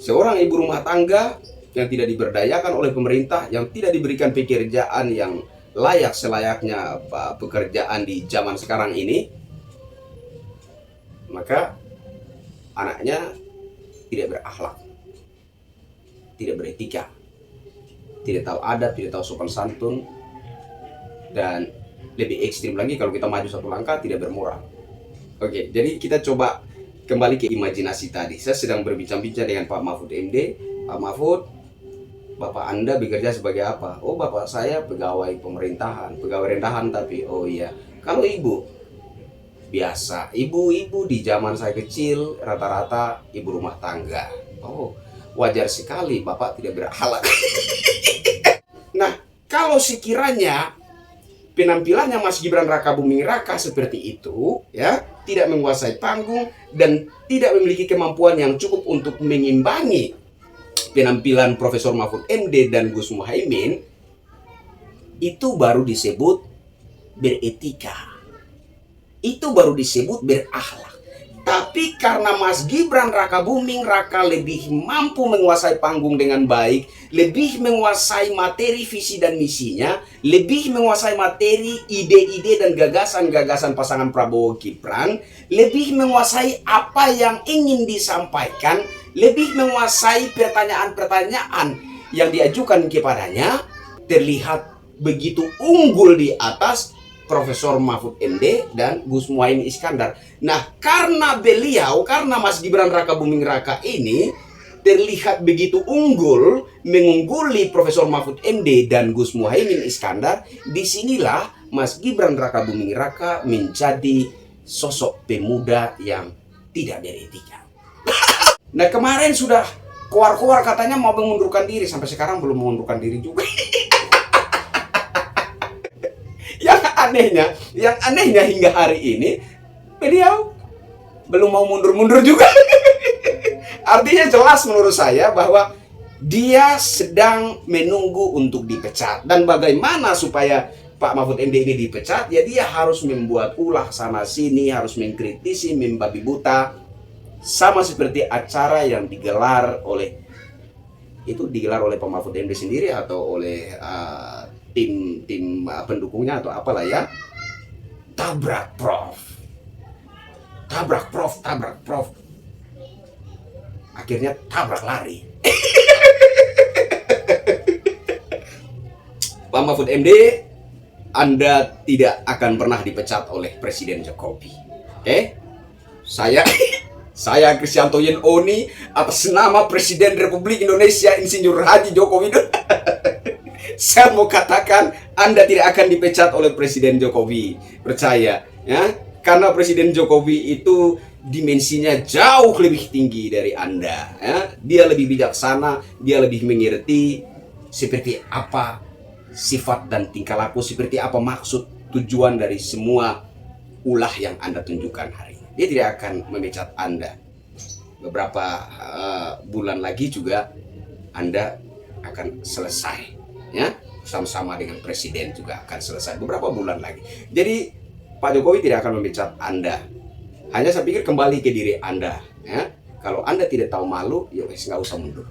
Seorang ibu rumah tangga yang tidak diberdayakan oleh pemerintah, yang tidak diberikan pekerjaan yang layak selayaknya pekerjaan di zaman sekarang ini, maka anaknya tidak berakhlak, tidak beretika, tidak tahu adat, tidak tahu sopan santun, dan lebih ekstrim lagi kalau kita maju satu langkah tidak bermoral. Oke, jadi kita coba kembali ke imajinasi tadi. Saya sedang berbincang-bincang dengan Pak Mahfud MD. Pak Mahfud, Bapak Anda bekerja sebagai apa? Oh, Bapak saya pegawai pemerintahan, pegawai rendahan tapi. Oh iya. Kalau Ibu? Biasa. Ibu-ibu di zaman saya kecil rata-rata ibu rumah tangga. Oh, wajar sekali Bapak tidak berakhlak. Nah, kalau sekiranya penampilannya Mas Gibran Rakabuming Raka seperti itu, ya, tidak menguasai panggung dan tidak memiliki kemampuan yang cukup untuk mengimbangi penampilan Profesor Mahfud MD dan Gus Muhaimin, itu baru disebut beretika. Itu baru disebut berakhlak. Tapi karena Mas Gibran Rakabuming Raka lebih mampu menguasai panggung dengan baik, lebih menguasai materi visi dan misinya, lebih menguasai materi ide-ide dan gagasan-gagasan pasangan Prabowo Gibran, lebih menguasai apa yang ingin disampaikan, lebih menguasai pertanyaan-pertanyaan yang diajukan kepadanya, terlihat begitu unggul di atas Profesor Mahfud MD dan Gus Muhaimin Iskandar. Nah, karena Mas Gibran Rakabuming Raka ini terlihat begitu unggul, mengungguli Profesor Mahfud MD dan Gus Muhaimin Iskandar, disinilah Mas Gibran Rakabuming Raka menjadi sosok pemuda yang tidak beretika. Nah, kemarin sudah keluar-keluar katanya mau mengundurkan diri, sampai sekarang belum mengundurkan diri juga. Yang anehnya hingga hari ini beliau belum mau mundur-mundur juga. Artinya jelas menurut saya bahwa dia sedang menunggu untuk dipecat. Dan bagaimana supaya Pak Mahfud MD ini dipecat? Ya dia harus membuat ulah sana sini, harus mengkritisi, membabi buta, sama seperti acara yang digelar oleh Pak Mahfud MD sendiri atau oleh tim pendukungnya atau apalah ya. Tabrak Prof. Akhirnya tabrak lari. Pak Mahfud MD, Anda tidak akan pernah dipecat oleh Presiden Jokowi. Oke? Saya Kristianto Yen Oni atas nama Presiden Republik Indonesia Insinyur Haji Joko Widodo. Saya mau katakan Anda tidak akan dipecat oleh Presiden Jokowi. Percaya, ya. Karena Presiden Jokowi itu dimensinya jauh lebih tinggi dari Anda, ya. Dia lebih bijaksana, dia lebih mengerti seperti apa sifat dan tingkah laku, seperti apa maksud tujuan dari semua ulah yang Anda tunjukkan hari ini. Dia tidak akan memecat Anda. Beberapa bulan lagi juga Anda akan selesai, ya, sama-sama dengan Presiden juga akan selesai beberapa bulan lagi. Jadi Pak Jokowi tidak akan memecat Anda. Hanya saya pikir kembali ke diri Anda, ya. Kalau Anda tidak tahu malu, ya wes nggak usah mundur.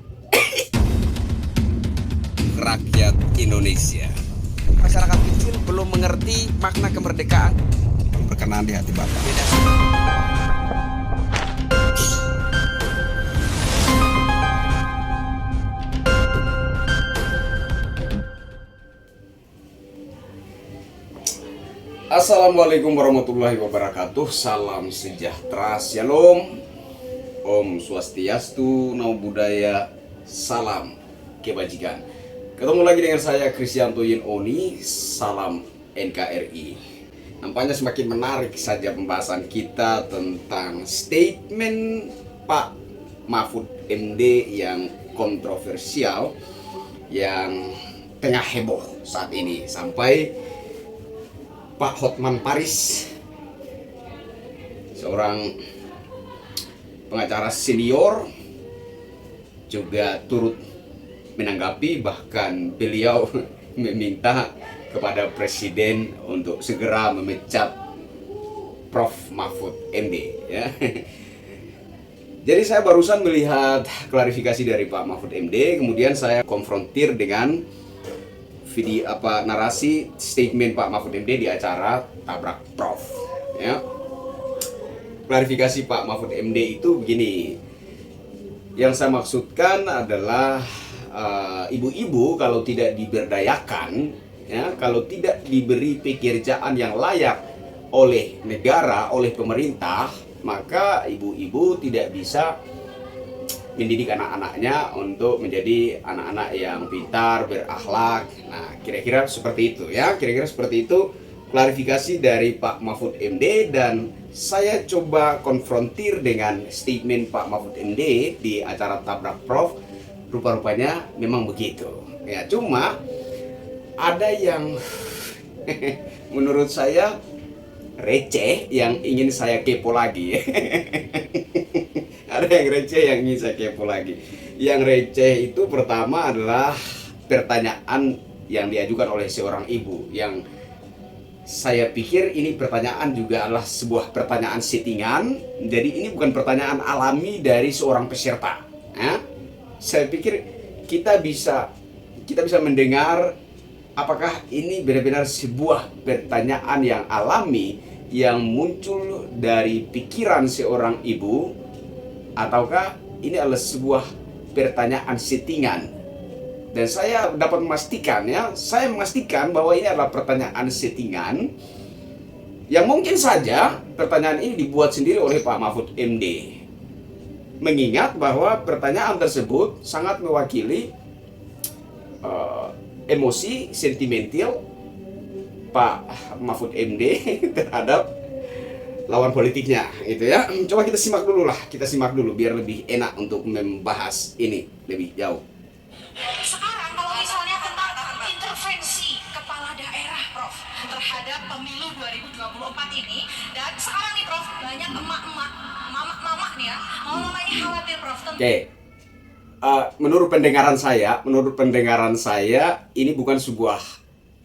Rakyat Indonesia, masyarakat kecil belum mengerti makna kemerdekaan. Berkenan di hati Bapak. Assalamualaikum warahmatullahi wabarakatuh. Salam sejahtera, shalom, Om Swastiastu, Namo Buddhaya, salam kebajikan. Ketemu lagi dengan saya Kristianto Yen Oni, salam NKRI. Nampaknya semakin menarik saja pembahasan kita tentang statement Pak Mahfud MD yang kontroversial, yang tengah heboh saat ini, sampai Pak Hotman Paris, seorang pengacara senior, juga turut menanggapi, bahkan beliau meminta kepada Presiden untuk segera memecat Prof. Mahfud MD, ya. Jadi saya barusan melihat klarifikasi dari Pak Mahfud MD, kemudian saya konfrontir dengan video narasi statement Pak Mahfud MD di acara Tabrak Prof. Ya. Klarifikasi Pak Mahfud MD itu begini. Yang saya maksudkan adalah ibu-ibu kalau tidak diberdayakan, ya, kalau tidak diberi pekerjaan yang layak oleh negara, oleh pemerintah, maka ibu-ibu tidak bisa mendidik anak-anaknya untuk menjadi anak-anak yang pintar, berakhlak. Nah, kira-kira seperti itu ya, kira-kira seperti itu klarifikasi dari Pak Mahfud MD, dan saya coba konfrontir dengan statement Pak Mahfud MD di acara Tabrak Prof. Rupa-rupanya memang begitu. Ya, cuma ada yang menurut saya receh yang ingin saya kepo lagi. Ada yang receh yang ingin saya kepo lagi. Yang receh itu pertama adalah pertanyaan yang diajukan oleh seorang ibu, yang saya pikir ini pertanyaan juga adalah sebuah pertanyaan settingan. Jadi ini bukan pertanyaan alami dari seorang peserta. Ya? Saya pikir kita bisa mendengar apakah ini benar-benar sebuah pertanyaan yang alami yang muncul dari pikiran seorang ibu, ataukah ini adalah sebuah pertanyaan settingan. Dan saya dapat memastikan, ya, saya memastikan bahwa ini adalah pertanyaan settingan yang mungkin saja pertanyaan ini dibuat sendiri oleh Pak Mahfud MD. Mengingat bahwa pertanyaan tersebut sangat mewakili emosi sentimental Pak Mahfud MD terhadap lawan politiknya, gitu ya. Coba kita simak dulu biar lebih enak untuk membahas ini lebih jauh. Sekarang kalau misalnya tentang intervensi kepala daerah, Prof, terhadap pemilu 2024 ini, dan sekarang nih, Prof, banyak emak-emak, mama-mama nih ya, mama ini khawatir, Prof. Oke. Menurut pendengaran saya ini bukan sebuah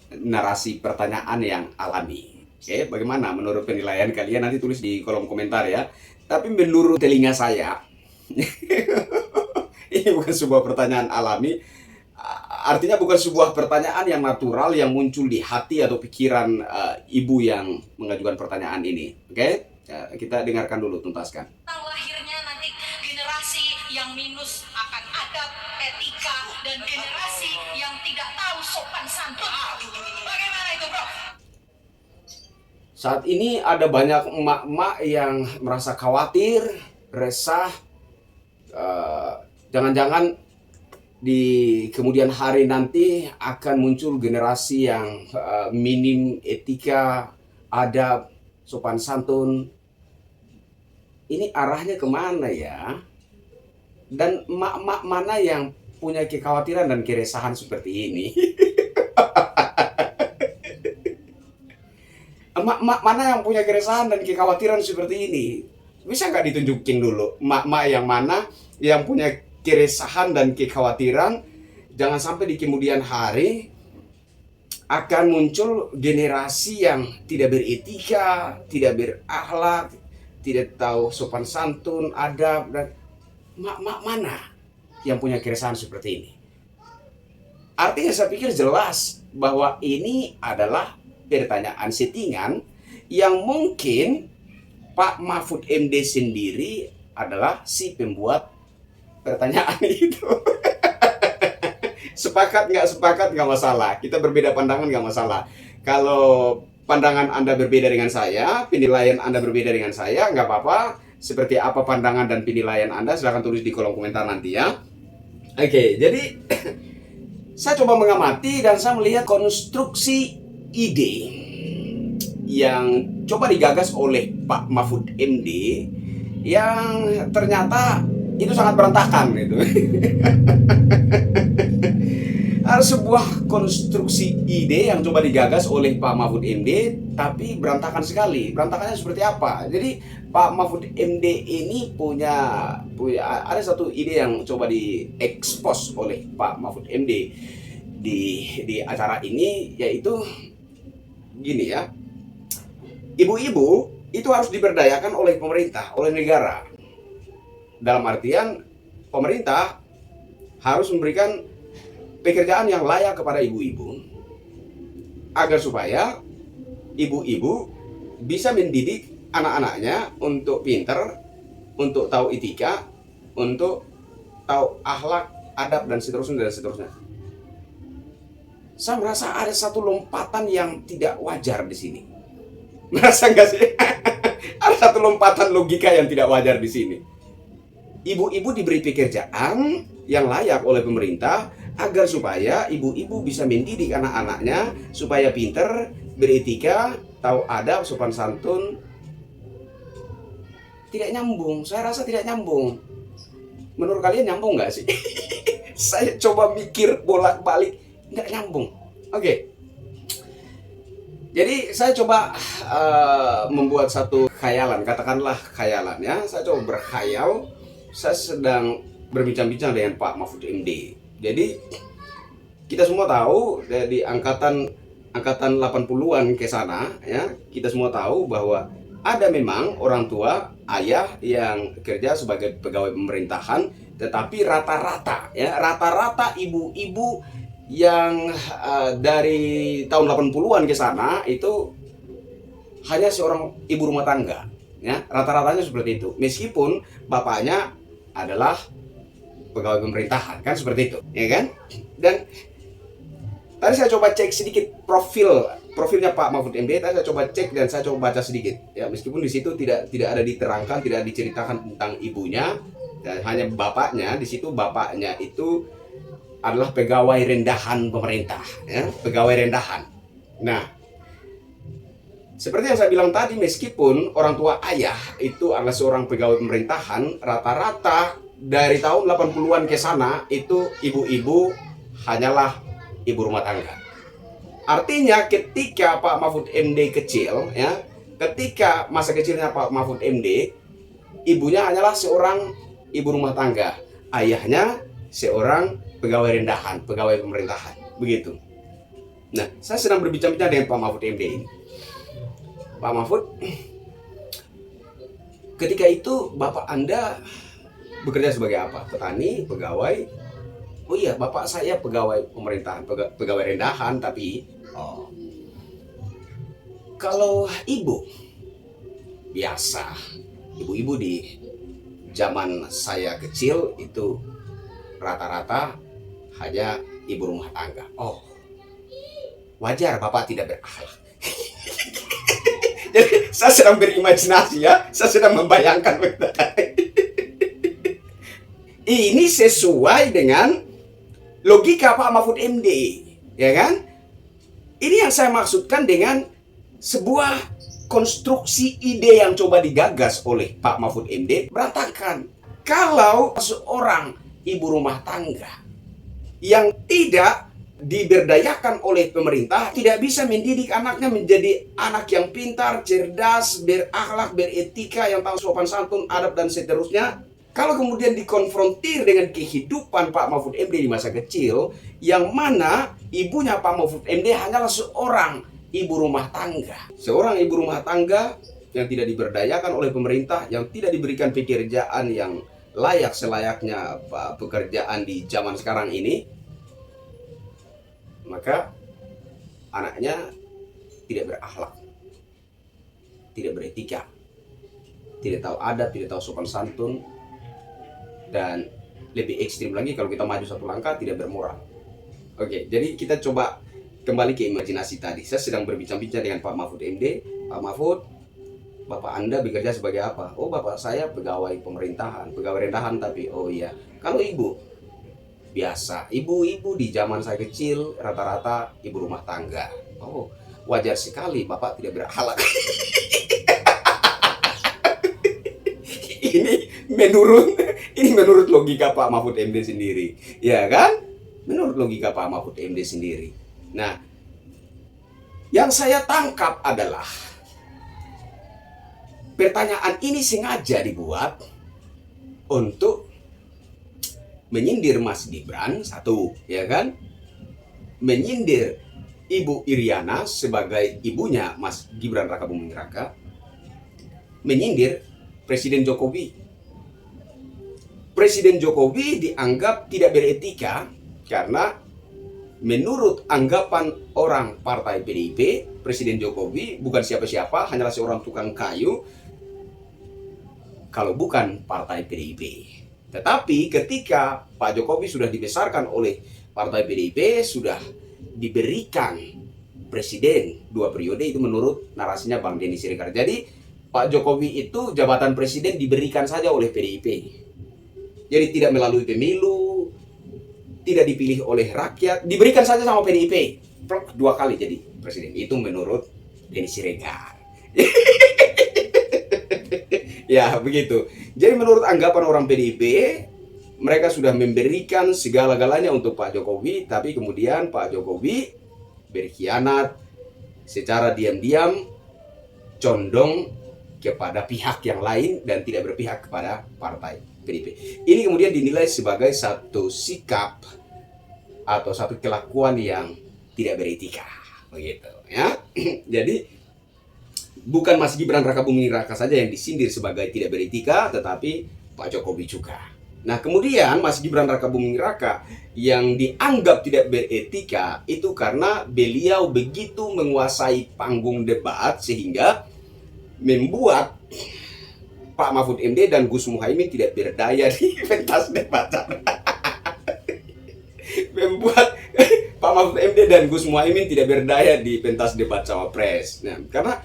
narasi pertanyaan yang alami. Oke, bagaimana menurut penilaian kalian? Nanti tulis di kolom komentar ya. Tapi menurut telinga saya, ini bukan sebuah pertanyaan alami. Artinya bukan sebuah pertanyaan yang natural yang muncul di hati atau pikiran ibu yang mengajukan pertanyaan ini. Oke? Kita dengarkan dulu, tuntaskan. Lahirnya nanti generasi yang minus akan adab, etika, dan generasi yang tidak tahu sopan santun. Bagaimana itu, Prof? Saat ini ada banyak emak-emak yang merasa khawatir, resah, jangan-jangan di kemudian hari nanti akan muncul generasi yang minim etika, adab, sopan santun. Ini arahnya kemana ya? Dan emak-emak mana yang punya kekhawatiran dan keresahan seperti ini? Emak-emak mana yang punya keresahan dan kekhawatiran seperti ini? Bisa nggak ditunjukin dulu emak-emak yang mana yang punya keresahan dan kekhawatiran, jangan sampai di kemudian hari akan muncul generasi yang tidak beretika, tidak berakhlak, tidak tahu sopan santun, adab, dan mak-mak mana yang punya keresahan seperti ini. Artinya saya pikir jelas bahwa ini adalah pertanyaan settingan yang mungkin Pak Mahfud MD sendiri adalah si pembuat pertanyaan itu. Sepakat nggak masalah. Kita berbeda pandangan nggak masalah. Kalau pandangan Anda berbeda dengan saya, penilaian Anda berbeda dengan saya, nggak apa-apa. Seperti apa pandangan dan penilaian Anda, silahkan tulis di kolom komentar nanti ya. Oke, jadi saya coba mengamati dan saya melihat konstruksi ide yang coba digagas oleh Pak Mahfud MD yang ternyata itu sangat berantakan gitu. Ada sebuah konstruksi ide yang coba digagas oleh Pak Mahfud MD, tapi berantakan sekali. Berantakannya seperti apa? Jadi Pak Mahfud MD ini punya ada satu ide yang coba diekspos oleh Pak Mahfud MD di acara ini, yaitu gini ya. Ibu-ibu itu harus diberdayakan oleh pemerintah, oleh negara. Dalam artian pemerintah harus memberikan pekerjaan yang layak kepada ibu-ibu agar supaya ibu-ibu bisa mendidik anak-anaknya untuk pinter, untuk tahu etika, untuk tahu akhlak, adab, dan seterusnya dan seterusnya. Saya merasa ada satu lompatan yang tidak wajar di sini. Merasa nggak sih? Ada satu lompatan logika yang tidak wajar di sini. Ibu-ibu diberi pekerjaan yang layak oleh pemerintah agar supaya ibu-ibu bisa mendidik anak-anaknya supaya pinter, beretika, tahu adab, sopan santun. Tidak nyambung. Saya rasa tidak nyambung. Menurut kalian nyambung nggak sih? Saya coba mikir bolak-balik. Nggak nyambung. Oke. Jadi saya coba membuat satu khayalan, katakanlah khayalan ya. Saya coba berkhayal, saya sedang berbincang-bincang dengan Pak Mahfud MD. Jadi kita semua tahu dari angkatan 80-an ke sana ya, kita semua tahu bahwa ada memang orang tua, ayah yang kerja sebagai pegawai pemerintahan, tetapi rata-rata ibu-ibu yang dari tahun 80-an ke sana itu hanya seorang ibu rumah tangga ya, rata-ratanya seperti itu, meskipun bapaknya adalah pegawai pemerintahan, kan seperti itu ya kan. Dan tadi saya coba cek sedikit profilnya Pak Mahfud MD, tadi saya coba cek dan saya coba baca sedikit ya, meskipun di situ tidak ada diterangkan, tidak diceritakan tentang ibunya, dan hanya bapaknya. Di situ bapaknya itu adalah pegawai rendahan pemerintah ya, pegawai rendahan. Nah, seperti yang saya bilang tadi, meskipun orang tua ayah itu adalah seorang pegawai pemerintahan, rata-rata dari tahun 80-an ke sana itu ibu-ibu hanyalah ibu rumah tangga. Artinya ketika Pak Mahfud MD kecil ya, ketika masa kecilnya Pak Mahfud MD, ibunya hanyalah seorang ibu rumah tangga, ayahnya seorang pegawai rendahan, pegawai pemerintahan, begitu. Nah, saya sedang berbincang-bincang dengan Pak Mahfud MD ini. Pak Mahfud, ketika itu Bapak Anda bekerja sebagai apa? Petani, pegawai? Oh iya, Bapak saya pegawai pemerintahan, pegawai rendahan, tapi kalau ibu, biasa, ibu-ibu di zaman saya kecil itu rata-rata hanya ibu rumah tangga. Oh, wajar Bapak tidak berakhlak. Jadi saya sedang berimajinasi ya, saya sedang membayangkan. Ini sesuai dengan logika Pak Mahfud MD, ya kan? Ini yang saya maksudkan dengan sebuah konstruksi ide yang coba digagas oleh Pak Mahfud MD berantakan. Kalau seorang ibu rumah tangga yang tidak diberdayakan oleh pemerintah, tidak bisa mendidik anaknya menjadi anak yang pintar, cerdas, berakhlak, beretika, yang tahu sopan santun, adab, dan seterusnya. Kalau kemudian dikonfrontir dengan kehidupan Pak Mahfud MD di masa kecil, yang mana ibunya Pak Mahfud MD hanyalah seorang ibu rumah tangga. Seorang ibu rumah tangga yang tidak diberdayakan oleh pemerintah, yang tidak diberikan pekerjaan yang layak selayaknya pekerjaan di zaman sekarang ini, maka anaknya tidak berakhlak, tidak beretika, tidak tahu adab, tidak tahu sopan santun, dan lebih ekstrim lagi kalau kita maju satu langkah, tidak bermoral. Oke, jadi kita coba kembali ke imajinasi tadi. Saya sedang berbincang-bincang dengan Pak Mahfud MD. Pak Mahfud, Bapak Anda bekerja sebagai apa? Oh, Bapak saya pegawai pemerintahan, pegawai rendahan tapi. Oh iya, kalau ibu? Biasa, ibu-ibu di zaman saya kecil rata-rata ibu rumah tangga. Oh, wajar sekali Bapak tidak berakhlak. Ini menurut logika Pak Mahfud MD sendiri, ya kan? Menurut logika Pak Mahfud MD sendiri. Nah, yang saya tangkap adalah pertanyaan ini sengaja dibuat untuk menyindir Mas Gibran, satu, ya kan? Menyindir Ibu Iriana sebagai ibunya Mas Gibran Rakabuming Raka, menyindir Presiden Jokowi Presiden Jokowi dianggap tidak beretika karena menurut anggapan orang partai PDIP, Presiden Jokowi bukan siapa-siapa, hanyalah seorang tukang kayu kalau bukan partai PDIP. Tetapi ketika Pak Jokowi sudah dibesarkan oleh partai PDIP, sudah diberikan presiden 2 periode, itu menurut narasinya Bang Denny Siregar. Jadi Pak Jokowi itu jabatan presiden diberikan saja oleh PDIP. Jadi tidak melalui pemilu, tidak dipilih oleh rakyat, diberikan saja sama PDIP. 2 kali jadi presiden. Itu menurut Denny Siregar. Ya, begitu. Jadi menurut anggapan orang PDIP, mereka sudah memberikan segala-galanya untuk Pak Jokowi, tapi kemudian Pak Jokowi berkhianat secara diam-diam, condong kepada pihak yang lain dan tidak berpihak kepada partai PDIP. Ini kemudian dinilai sebagai satu sikap atau satu kelakuan yang tidak beretika, begitu ya. Jadi bukan Mas Gibran Raka Buming Raka saja yang disindir sebagai tidak beretika, tetapi Pak Jokowi juga. Nah, kemudian Mas Gibran Raka Buming Raka yang dianggap tidak beretika itu karena beliau begitu menguasai panggung debat sehingga membuat Pak Mahfud MD dan Gus Muhaimin tidak berdaya di pentas debat. Membuat Pak Mahfud MD dan Gus Muhaimin tidak berdaya di pentas debat cawapres. Nah, karena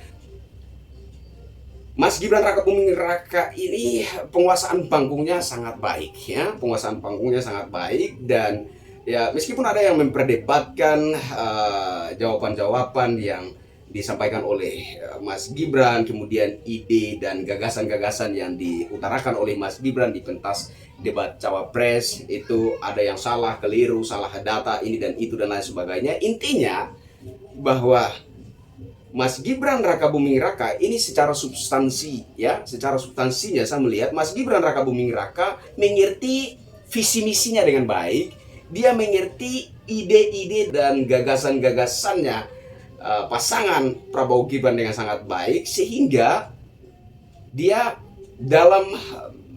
Mas Gibran Raka Buming Raka ini penguasaan panggungnya sangat baik, ya, penguasaan panggungnya sangat baik, dan ya meskipun ada yang memperdebatkan jawaban-jawaban yang disampaikan oleh Mas Gibran, kemudian ide dan gagasan-gagasan yang diutarakan oleh Mas Gibran di pentas debat cawapres itu ada yang salah, keliru, salah data ini dan itu dan lain sebagainya. Intinya bahwa Mas Gibran Raka Buming Raka ini secara substansi, ya, secara substansinya saya melihat Mas Gibran Raka Buming Raka mengerti visi misinya dengan baik. Dia mengerti ide-ide dan gagasan-gagasannya pasangan Prabowo Gibran dengan sangat baik, sehingga dia dalam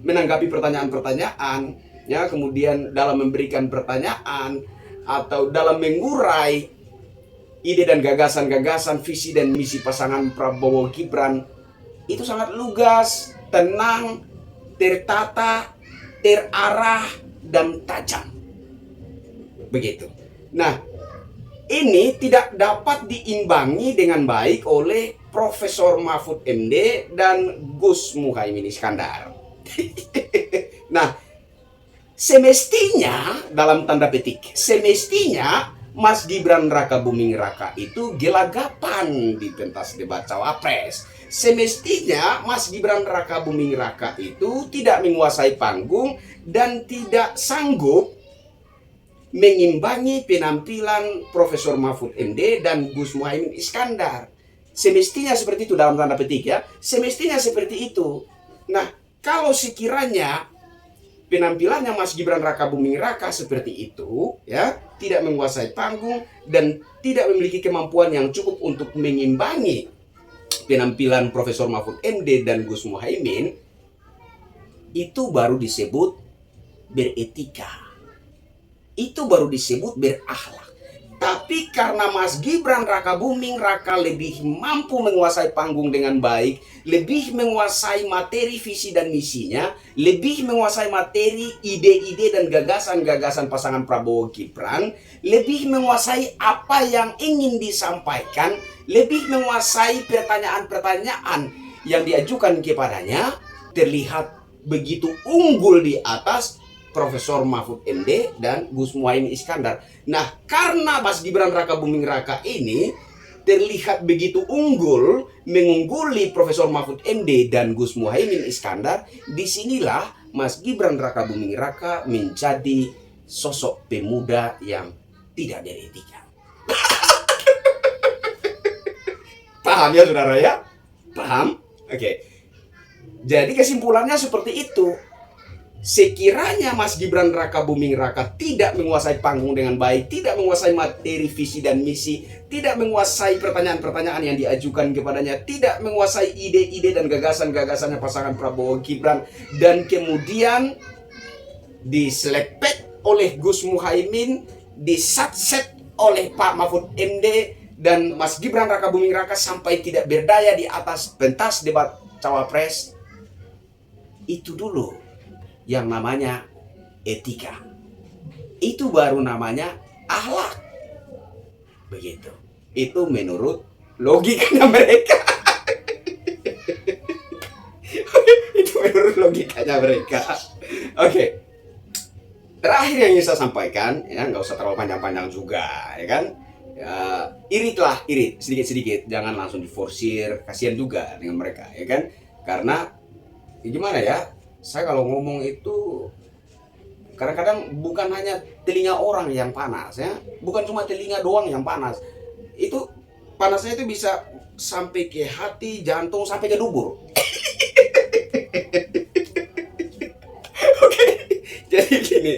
menanggapi pertanyaan-pertanyaan, ya, kemudian dalam memberikan pertanyaan atau dalam mengurai ide dan gagasan-gagasan, visi dan misi pasangan Prabowo Gibran itu sangat lugas, tenang, tertata, terarah, dan tajam. Begitu. Nah, ini tidak dapat diimbangi dengan baik oleh Profesor Mahfud MD dan Gus Muhaimin Iskandar. Nah, semestinya, dalam tanda petik, semestinya Mas Gibran Raka Buming Raka itu gelagapan di pentas debat cawapres. Semestinya Mas Gibran Raka Buming Raka itu tidak menguasai panggung dan tidak sanggup mengimbangi penampilan Profesor Mahfud MD dan Gus Muhaimin Iskandar. Semestinya seperti itu dalam tanda petik, ya. Semestinya seperti itu. Nah, kalau sekiranya penampilannya Mas Gibran Raka Buming Raka seperti itu, ya, tidak menguasai panggung dan tidak memiliki kemampuan yang cukup untuk mengimbangi penampilan Profesor Mahfud MD dan Gus Muhaimin, itu baru disebut beretika. Itu baru disebut berakhlak. Tapi karena Mas Gibran Raka Buming Raka lebih mampu menguasai panggung dengan baik, lebih menguasai materi visi dan misinya, lebih menguasai materi ide-ide dan gagasan-gagasan pasangan Prabowo Gibran, lebih menguasai apa yang ingin disampaikan, lebih menguasai pertanyaan-pertanyaan yang diajukan kepadanya, terlihat begitu unggul di atas Profesor Mahfud MD dan Gus Muhaimin Iskandar. Nah, karena Mas Gibran Raka Buming Raka ini terlihat begitu unggul, mengungguli Profesor Mahfud MD dan Gus Muhaimin Iskandar, disinilah Mas Gibran Raka Buming Raka menjadi sosok pemuda yang tidak beretika. Paham ya, saudara ya? Paham? Oke. Jadi kesimpulannya seperti itu. Sekiranya Mas Gibran Raka Buming Raka tidak menguasai panggung dengan baik, tidak menguasai materi visi dan misi, tidak menguasai pertanyaan-pertanyaan yang diajukan kepadanya, tidak menguasai ide-ide dan gagasan-gagasannya pasangan Prabowo Gibran, dan kemudian diselepet oleh Gus Muhaimin, disatset oleh Pak Mahfud MD dan Mas Gibran Raka Buming Raka sampai tidak berdaya di atas pentas debat cawapres. Itu dulu yang namanya etika. Itu baru namanya akhlak. Begitu. Itu menurut logikanya mereka. Itu menurut logikanya mereka. Oke. Terakhir yang ingin saya sampaikan, ya nggak usah terlalu panjang-panjang juga, ya kan? Ya, irit sedikit-sedikit, jangan langsung diforsir, kasihan juga dengan mereka, ya kan? Karena ya gimana ya, saya kalau ngomong itu kadang-kadang bukan hanya telinga orang yang panas, ya, bukan cuma telinga doang yang panas, itu panasnya itu bisa sampai ke hati, jantung, sampai ke dubur. Oke, jadi gini,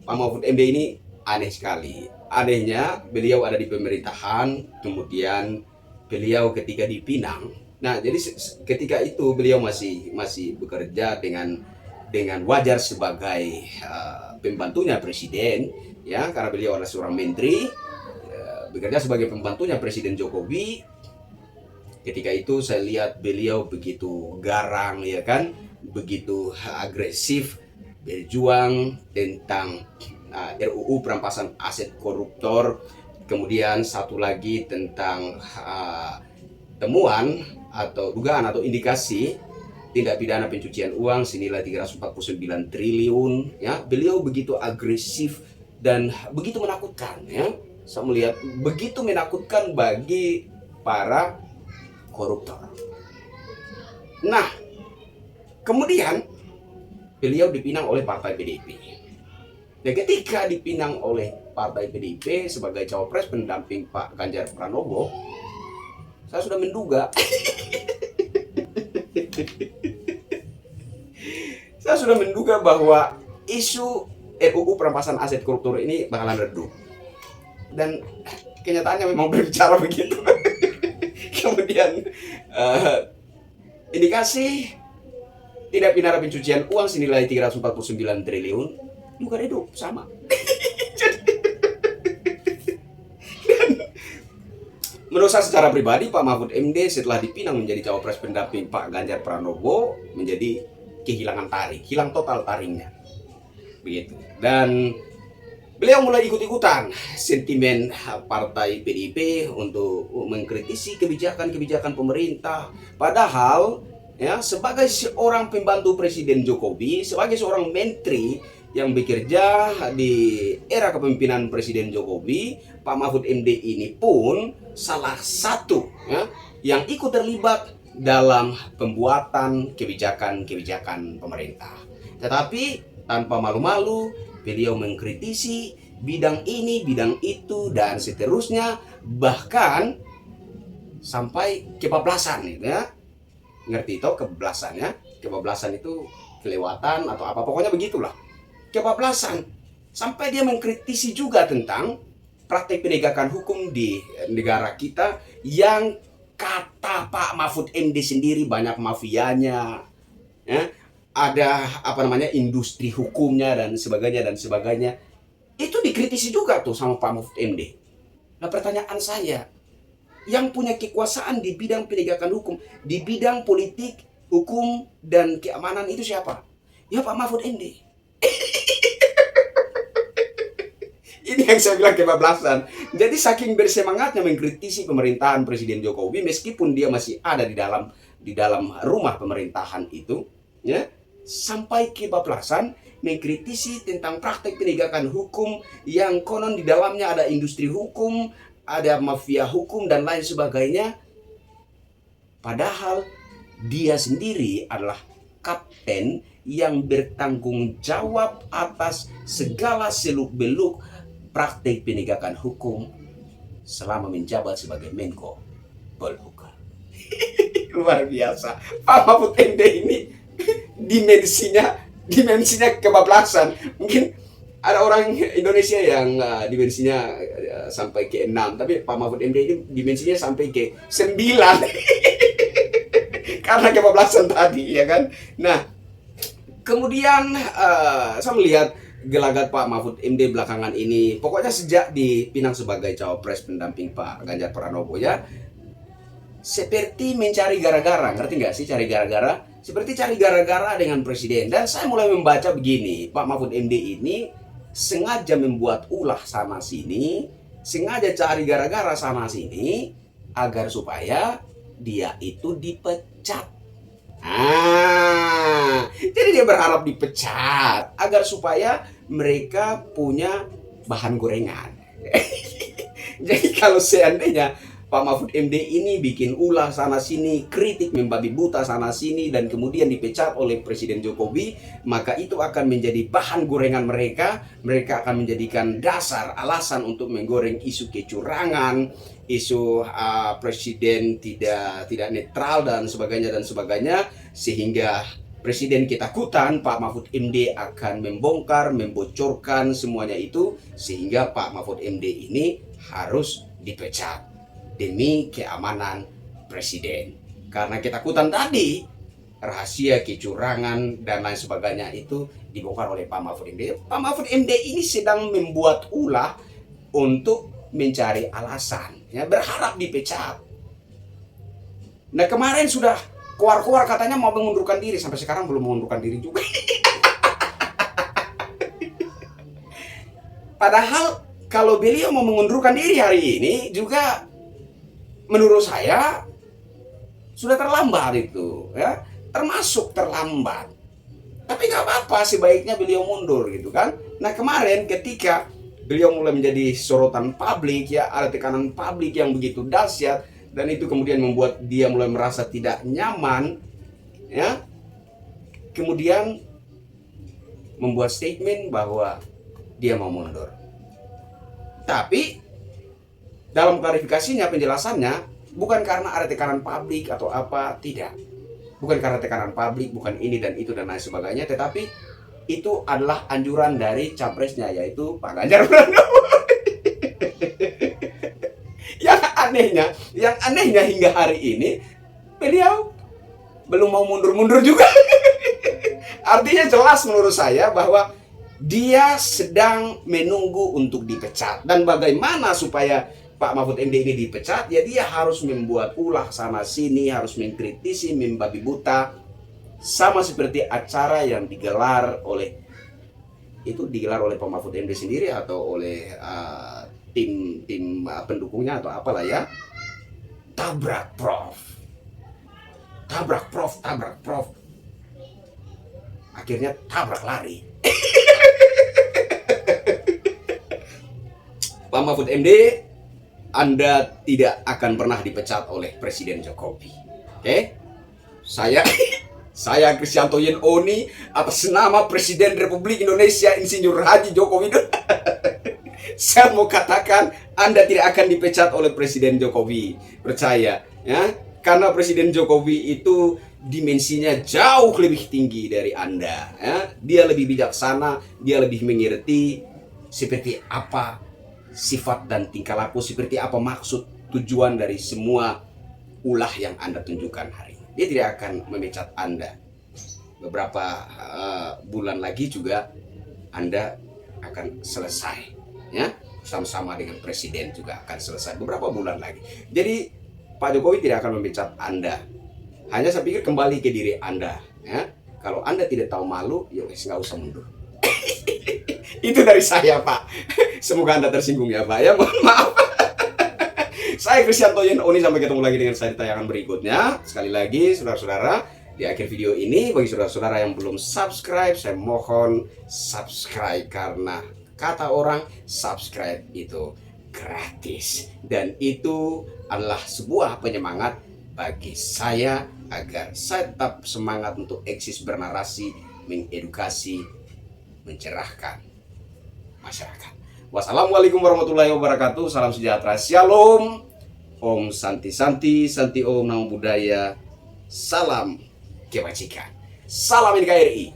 Pak Mahfud MD ini aneh sekali. Anehnya beliau ada di pemerintahan, kemudian beliau ketika dipinang. Nah, jadi ketika itu beliau masih bekerja dengan wajar sebagai pembantunya presiden, ya, karena beliau adalah seorang menteri, bekerja sebagai pembantunya Presiden Jokowi. Ketika itu saya lihat beliau begitu garang, ya kan, begitu agresif berjuang tentang RUU perampasan aset koruptor, kemudian satu lagi tentang temuan atau dugaan atau indikasi tindak pidana pencucian uang senilai 349 triliun, ya. Beliau begitu agresif dan begitu menakutkan, ya. Saya melihat begitu menakutkan bagi para koruptor. Nah, kemudian beliau dipinang oleh partai PDIP. Dan ketika dipinang oleh partai PDIP sebagai cawapres pendamping Pak Ganjar Pranowo, saya sudah menduga saya sudah menduga bahwa isu RUU perampasan aset koruptor ini bakalan redup. Dan kenyataannya memang berbicara begitu. Kemudian indikasi tindak pidana pencucian uang senilai 349 triliun juga redup sama. Dan menurut saya secara pribadi, Pak Mahfud MD setelah dipinang menjadi cawapres pendamping Pak Ganjar Pranowo menjadi kehilangan taring, hilang total taringnya. Begitu. Dan beliau mulai ikut-ikutan sentimen partai PDIP untuk mengkritisi kebijakan-kebijakan pemerintah. Padahal, ya, sebagai seorang pembantu Presiden Jokowi, sebagai seorang menteri yang bekerja di era kepemimpinan Presiden Jokowi, Pak Mahfud MD ini pun salah satu, ya, yang ikut terlibat dalam pembuatan kebijakan-kebijakan pemerintah. Tetapi tanpa malu-malu beliau mengkritisi bidang ini, bidang itu, dan seterusnya, bahkan sampai kebablasan, ya. Ngerti itu kebablasannya? Kebablasan itu kelewatan atau apa, pokoknya begitulah. Kebablasan sampai dia mengkritisi juga tentang praktek penegakan hukum di negara kita yang kata Pak Mahfud MD sendiri banyak mafianya, ya. Ada industri hukumnya dan sebagainya. Itu dikritisi juga tuh sama Pak Mahfud MD. Nah, pertanyaan saya, yang punya kekuasaan di bidang penegakan hukum, di bidang politik, hukum, dan keamanan itu siapa? Ya Pak Mahfud MD. Ini yang saya bilang kebablasan. Jadi saking bersemangatnya mengkritisi pemerintahan Presiden Jokowi, meskipun dia masih ada di dalam rumah pemerintahan itu, ya, sampai kebablasan mengkritisi tentang praktek penegakan hukum yang konon di dalamnya ada industri hukum, ada mafia hukum dan lain sebagainya. Padahal dia sendiri adalah kapten yang bertanggung jawab atas segala seluk-beluk praktek penegakan hukum selama menjabat sebagai Menko Polhukam. Luar biasa. Pak Mahfud MD ini dimensinya kebablasan. Mungkin ada orang Indonesia yang dimensinya sampai ke 6, tapi Pak Mahfud MD ini dimensinya sampai ke 9. Karena kebablasan tadi, ya kan. Nah, Kemudian saya melihat gelagat Pak Mahfud MD belakangan ini, pokoknya sejak dipinang sebagai cawapres pendamping Pak Ganjar Pranowo ya, seperti mencari gara-gara, ngerti nggak sih cari gara-gara? Seperti cari gara-gara dengan presiden. Dan saya mulai membaca begini, Pak Mahfud MD ini sengaja membuat ulah sana sini, sengaja cari gara-gara sana sini, agar supaya dia itu dipecat. Jadi dia berharap dipecat, agar supaya mereka punya bahan gorengan. Jadi kalau seandainya Pak Mahfud MD ini bikin ulah sana sini, kritik membabi buta sana sini, dan kemudian dipecat oleh Presiden Jokowi, maka itu akan menjadi bahan gorengan mereka. Mereka akan menjadikan dasar alasan untuk menggoreng isu kecurangan, isu presiden tidak netral dan sebagainya, sehingga presiden ketakutan Pak Mahfud MD akan membongkar, membocorkan semuanya itu, sehingga Pak Mahfud MD ini harus dipecat demi keamanan presiden. Karena ketakutan tadi, rahasia kecurangan dan lain sebagainya itu dibongkar oleh Pak Mahfud MD. Pak Mahfud MD ini sedang membuat ulah untuk mencari alasan, ya, berharap dipecat. Nah, kemarin sudah keluar katanya mau mengundurkan diri, sampai sekarang belum mengundurkan diri juga. Padahal kalau beliau mau mengundurkan diri hari ini juga menurut saya sudah terlambat itu, ya, termasuk terlambat. Tapi nggak apa-apa, sebaiknya beliau mundur gitu kan. Nah, kemarin ketika beliau mulai menjadi sorotan publik, ya, ada tekanan publik yang begitu dahsyat, dan itu kemudian membuat dia mulai merasa tidak nyaman, ya. Kemudian membuat statement bahwa dia mau mundur. Tapi dalam klarifikasinya, penjelasannya, bukan karena ada tekanan publik atau apa, tidak. Bukan karena tekanan publik, bukan ini dan itu dan lain sebagainya, tetapi itu adalah anjuran dari capresnya, yaitu Pak Ganjar Pranowo. Yang anehnya hingga hari ini, beliau belum mau mundur-mundur juga. Artinya jelas menurut saya bahwa dia sedang menunggu untuk dipecat. Dan bagaimana supaya Pak Mahfud MD ini dipecat, ya dia harus membuat ulah sana sini, harus mengkritisi, membabi buta, sama seperti acara yang digelar oleh Pak Mahfud MD sendiri atau oleh tim pendukungnya atau apalah ya. Tabrak Prof. Akhirnya tabrak lari. Pak Mahfud MD, Anda tidak akan pernah dipecat oleh Presiden Jokowi. Oke? Saya Kristianto Yen Oni atas nama Presiden Republik Indonesia Insinyur Haji Joko Widodo. Saya mau katakan Anda tidak akan dipecat oleh Presiden Jokowi. Percaya, ya? Karena Presiden Jokowi itu dimensinya jauh lebih tinggi dari Anda, ya? Dia lebih bijaksana, dia lebih mengerti seperti apa sifat dan tingkah laku, seperti apa maksud tujuan dari semua ulah yang Anda tunjukkan hari ini. Dia tidak akan memecat Anda. Beberapa bulan lagi juga Anda akan selesai, ya, sama-sama dengan presiden juga akan selesai beberapa bulan lagi. Jadi Pak Jokowi tidak akan memecat Anda. Hanya saya pikir kembali ke diri Anda, ya. Kalau Anda tidak tahu malu, ya wes nggak usah mundur. Itu dari saya, Pak. Semoga Anda tersinggung ya, Pak. Ya, mohon maaf. Saya Kristianto Yen Oni, sampai ketemu lagi dengan saya di tayangan berikutnya. Sekali lagi, saudara-saudara, di akhir video ini, bagi saudara-saudara yang belum subscribe, saya mohon subscribe, karena kata orang subscribe itu gratis, dan itu adalah sebuah penyemangat bagi saya agar saya tetap semangat untuk eksis bernarasi, mengedukasi, mencerahkan masyarakat. Wassalamualaikum warahmatullahi wabarakatuh. Salam sejahtera, shalom, om santi santi, santi om, namo buddhaya, salam kebajikan, salam NKRI.